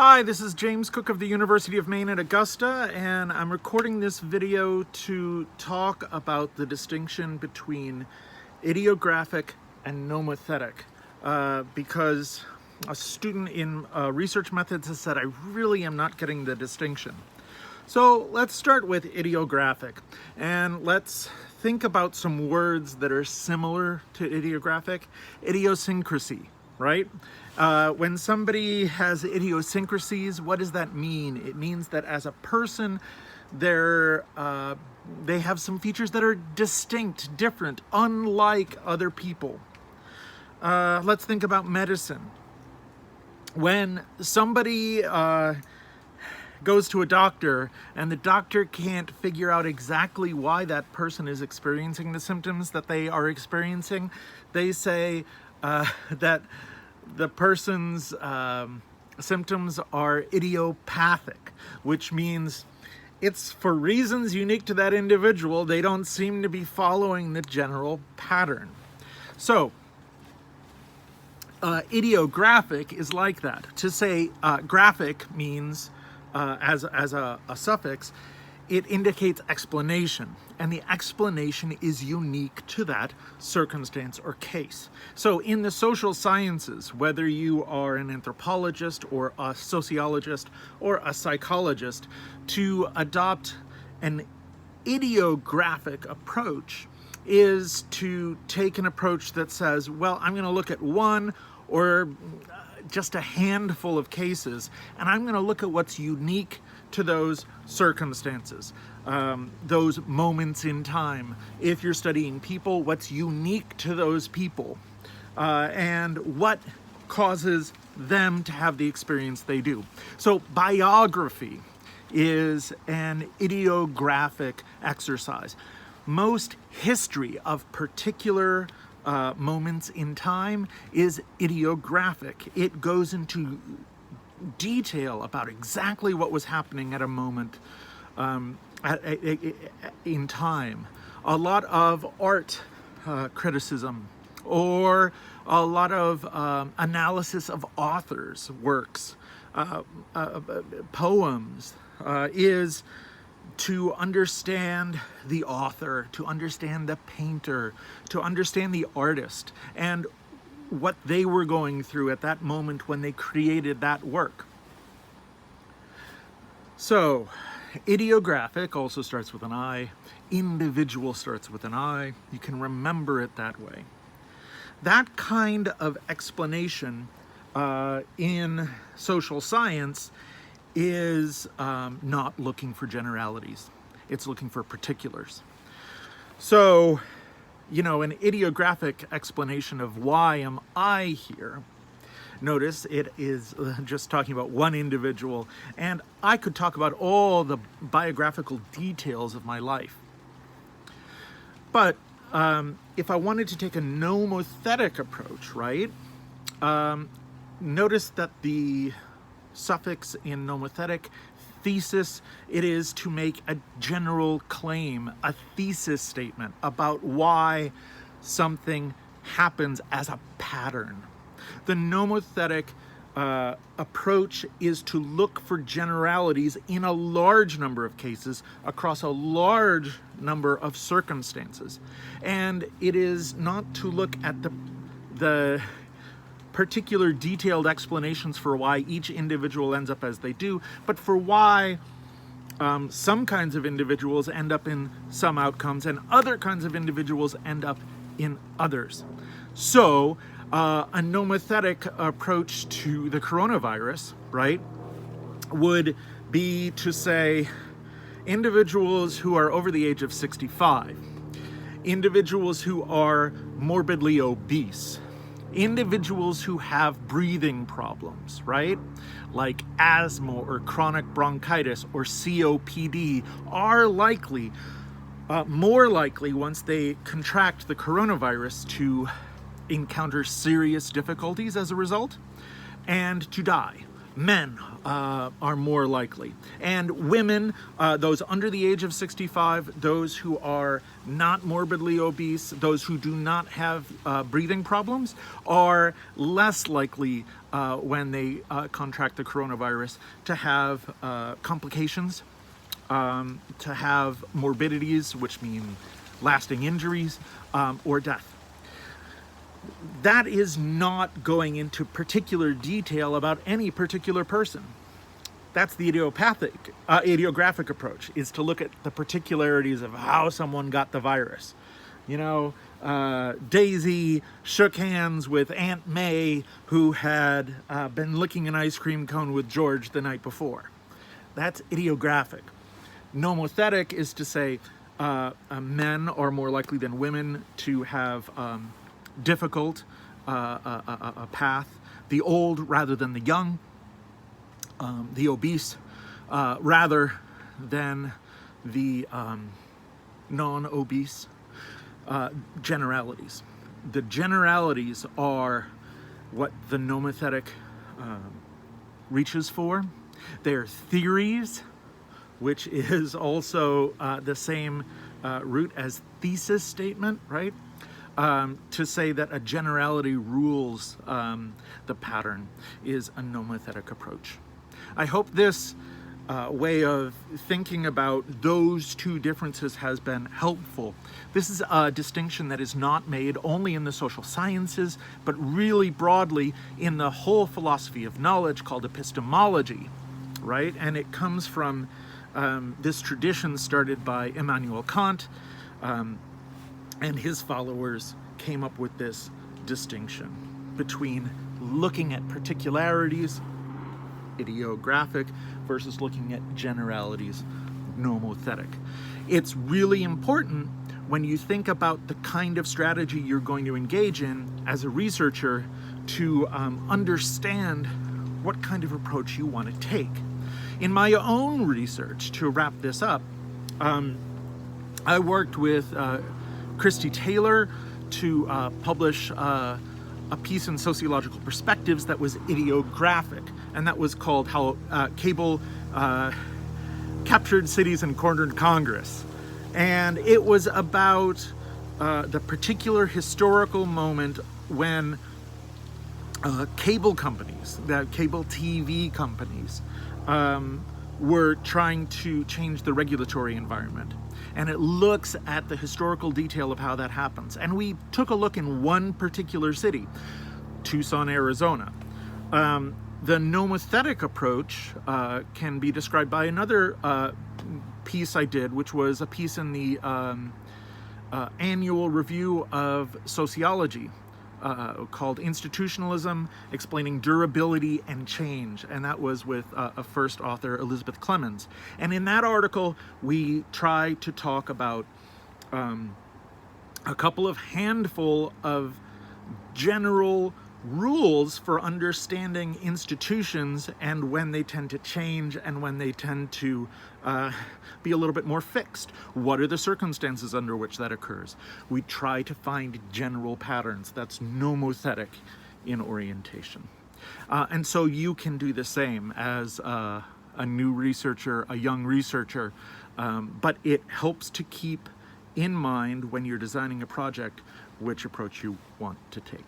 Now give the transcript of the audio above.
Hi, this is James Cook of the University of Maine at Augusta, and I'm recording this video to talk about the distinction between idiographic and nomothetic, because a student in research methods has said I really am not getting the distinction. So let's start with idiographic, and let's think about some words that are similar to idiographic. Idiosyncrasy, right? When somebody has idiosyncrasies, what does that mean? It means that as a person, they have some features that are distinct, different, unlike other people. Let's think about medicine. When somebody goes to a doctor and the doctor can't figure out exactly why that person is experiencing the symptoms that they are experiencing, they say that the person's symptoms are idiopathic, which means it's for reasons unique to that individual. They don't seem to be following the general pattern. So idiographic is like that. To say graphic means as a suffix, it indicates explanation, and the explanation is unique to that circumstance or case. So in the social sciences, whether you are an anthropologist or a sociologist or a psychologist, to adopt an idiographic approach is to take an approach that says, well, I'm going to look at one or just a handful of cases, and I'm going to look at what's unique to those circumstances, those moments in time. If you're studying people, what's unique to those people, and what causes them to have the experience they do. So biography is an idiographic exercise. Most history of particular moments in time is idiographic. It goes into detail about exactly what was happening at a moment in time. A lot of art criticism or a lot of analysis of authors' works, poems, is to understand the author, to understand the painter, to understand the artist, and what they were going through at that moment when they created that work. So, idiographic also starts with an I. Individual starts with an I. You can remember it that way. That kind of explanation in social science is not looking for generalities. It's looking for particulars. So, you know, an idiographic explanation of why am I here, notice it is just talking about one individual, and I could talk about all the biographical details of my life. But if I wanted to take a nomothetic approach, right, notice that the suffix in nomothetic, thesis, it is to make a general claim, a thesis statement about why something happens as a pattern. The nomothetic approach is to look for generalities in a large number of cases across a large number of circumstances. And it is not to look at the particular detailed explanations for why each individual ends up as they do, but for why some kinds of individuals end up in some outcomes and other kinds of individuals end up in others. So a nomothetic approach to the coronavirus, right, would be to say individuals who are over the age of 65, individuals who are morbidly obese, individuals who have breathing problems, right? Like asthma or chronic bronchitis or COPD are likely, more likely once they contract the coronavirus, to encounter serious difficulties as a result and to die. men are more likely. And women, those under the age of 65, those who are not morbidly obese, those who do not have breathing problems, are less likely when they contract the coronavirus to have complications, to have morbidities, which mean lasting injuries, or death. That is not going into particular detail about any particular person. That's the idiographic approach, is to look at the particularities of how someone got the virus. You know, Daisy shook hands with Aunt May, who had been licking an ice cream cone with George the night before. That's idiographic. Nomothetic is to say men are more likely than women to have difficult a path, the old rather than the young, the obese rather than the non-obese. Generalities. The generalities are what the nomothetic reaches for. They're theories, which is also the same root as thesis statement, right? To say that a generality rules the pattern is a nomothetic approach. I hope this way of thinking about those two differences has been helpful. This is a distinction that is not made only in the social sciences, but really broadly in the whole philosophy of knowledge called epistemology, right? And it comes from this tradition started by Immanuel Kant, and his followers came up with this distinction between looking at particularities, idiographic, versus looking at generalities, nomothetic. It's really important when you think about the kind of strategy you're going to engage in as a researcher to understand what kind of approach you want to take. In my own research, to wrap this up, I worked with Christy Taylor to publish a piece in Sociological Perspectives that was idiographic, and that was called How Cable Captured Cities and Cornered Congress. And it was about the particular historical moment when cable companies, the cable TV companies, were trying to change the regulatory environment. And it looks at the historical detail of how that happens. And we took a look in one particular city, Tucson, Arizona. The nomothetic approach can be described by another piece I did, which was a piece in the annual review of sociology called Institutionalism, Explaining Durability and Change. And that was with a first author, Elizabeth Clemens. And in that article, we try to talk about a couple of handful of general rules for understanding institutions and when they tend to change and when they tend to be a little bit more fixed. What are the circumstances under which that occurs? We try to find general patterns. That's nomothetic in orientation. And so you can do the same as a new researcher, a young researcher, but it helps to keep in mind when you're designing a project which approach you want to take.